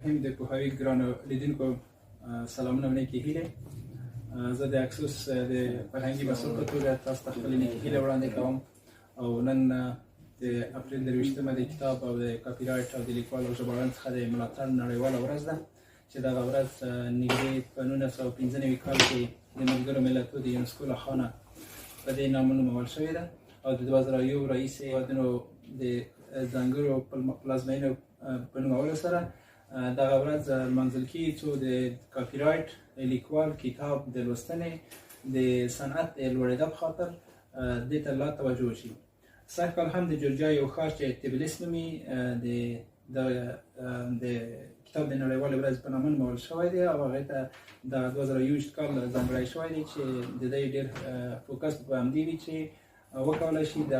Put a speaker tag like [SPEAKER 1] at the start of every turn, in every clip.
[SPEAKER 1] هم د پوهاوي ګرانو لیدونکو سلامونه مې هیله زه د اکسوس د فرهنګي مسؤل په توګه تاسو ته خپلې نیکې هیلې وړاندې کوم او نن د اپریل 23مه د کتاب او د کاپي رایټ او د لیکوال او ژباړن څخه د ملاتړ نړیواله ورځ ده چې دغه ورځ نږدې په 1995 کال کې د ملګرو ملتونو د یونسکو لخوا په دې نامه نومول شوې ده او د 2001 رئیس هیوادونو د ځانګړو پلازمینو په نومولو سره دغه ورځ لمانځل کېږي څو د کاپي رایټ لیکوال کتاب د لوستنې د صنعت د لوړېدا په خاطر دې ته لا توجه وشي. سږ کال هم د جورجیا یو ښار چې تبلیس نومي د کتاب د نړیوالې ورځ په نامه نومول شوی دی او هغې ته د 2021 کال ځانګړی شوی دی چې د دې ډېر فوکس په همدې وي چې وکولی شي د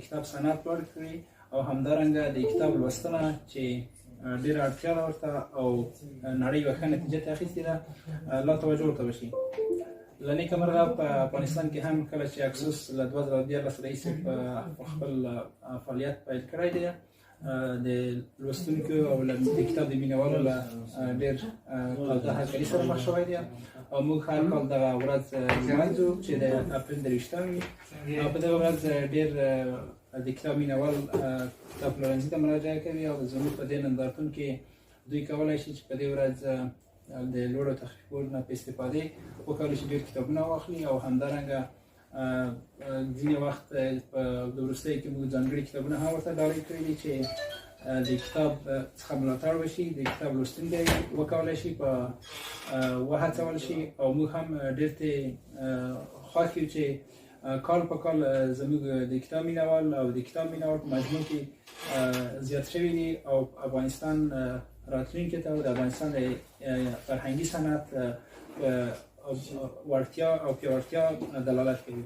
[SPEAKER 1] کتاب صنعت لوړ کړي او همدارنګه د کتاب لوستنه چې ډېره اړتیا ده ورته او نړۍ یوه ښه نتیجه ته اخیستې ده لا توجه ورته وشي. له نیکه مرغه په افغانستان کې هم کله چې اکسوس له 2014 راهیسې په خپل فعالیت پیل کړی دی د لوستونکو او د کتاب د مینوالو له ډېر تازه هرکلي سره مخ شوی دی او موږ هر کال دغه ورځ لمانځو چې د اپریل 23 وي او په دغه ورځ ډېر د کتاب مینوال کتاب پلورنځي ته مراجعه کوي او زموږ په دې نندارتون کې دوی کولی شي چې په دې ورځ د لوړو تخفیفونو نه په استفادې وکولی شي ډېر کتابونه واخلي او همدارنګه ځینې وخت په د وروستیو کې موږ ځانګړي کتابونه هم ورته ډالۍ کړي دي چې د کتاب څخه ملاتړ وشي د کتاب لوستونکی وکولی شي په وهڅول شي او موږ هم ډېر ترې خوښ یو چې کال په کال زموږ د کتاب مینوال او د کتاب مینوال په مجموع کې زیات شوي دي او افغانستان راتلونکي ته د افغانستان د فرهنګي صنعت وړتیا او پیاوړتیا دلالت کوي.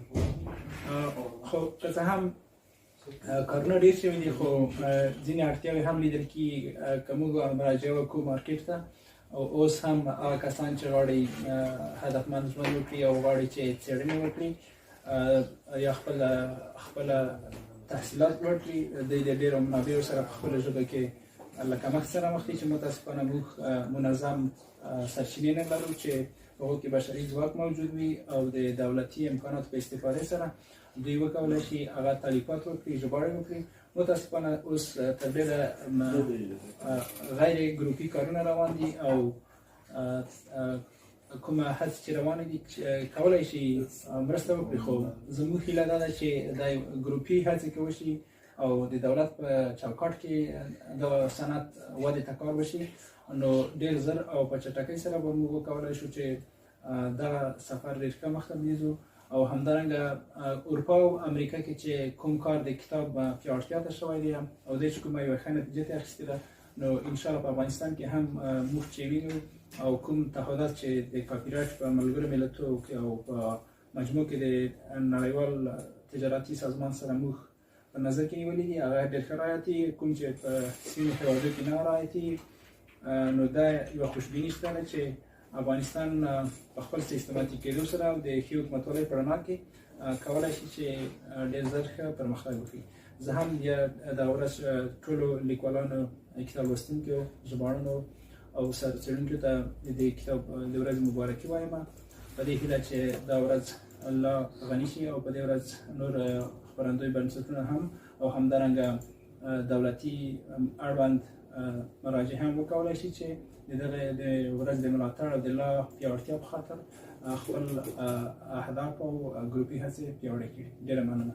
[SPEAKER 1] خو که څه هم کارونه ډېر شوي دي خو ځینې اړتیاوې هم لیدل کېږي که موږ مراجعه وکړو مارکېټ ته او اوس هم هغه کسان چې غواړي هدفمند ژوند وکړي او غواړي چې څېړنې وکړي یا خپله تحصیلات لوړ کړي دوی د ډېرو منابعو سره په خپله ژبه کې له کمښت سره مخ دي چې متاسفانه موږ منظم سرچینې نه لرو چې په هغو کې بشري ځواک موجود وي او د دولتي امکاناتو په استفادې سره دوی وکولی شي هغه تالیفات وکړي ژباړې وکړي. متاسفانه اوس تر ډېره غیر ګروپي کارونه روان دي او کومه هڅې چې روانې دي کولی شي مرسته وکړي خو زموږ هیله دا ده چې دا ګروپي هڅې کې وشي او د دولت په چوکاټ کې د صنعت ودې ته کار وشي نو ډېر زر او په چټکۍ سره به موږ وکولی شو چې دغه سفر ډېر ښه مخته بوځو او همدارنګه اروپا او امریکا کې چې کوم کار د کتاب پیاوړتیا ته شوی دی او دې چې کومه یوه ښه نتیجه ته اخیستې ده نو انشاءالله په افغانستان کې هم موږ چې وینو او کوم تعهدات چې د کاپي رایټ په ملګرو ملتونو کې او په مجموع کې د نړیوال تجارتي سازمان سره موږ په نظر کې نیولي دي هغه ډېر ښه رعایتي کوم چې په ځینو هېوادو کې نه رعایتي نو دا یوه خوشبیني شته ده چې افغانستان په خپل سیستماتیک کېدو سره او د ښې حکومتولۍ په رڼا کې کولی شي چې ډېر زر ښه پرمختګ وکړي. زه هم دغه ورځ ټولو لیکوالانو کتاب لوستونکو ژباړنو او څېړونکو ته د کتاب د ورځې مبارکي وایم په دې هیله چې دا ورځ الله غني شي او په دې ورځ نور خپرندوی بنسټونه هم او همدارنګه دولتي اړوند مراجع هم وکولی شي چې د دغه د ورځ د ملاتړ او د لا پیاوړتیا په خاطر خپل اهداف او ګروپي هڅې پیاوړې کړي. ډېره مننه.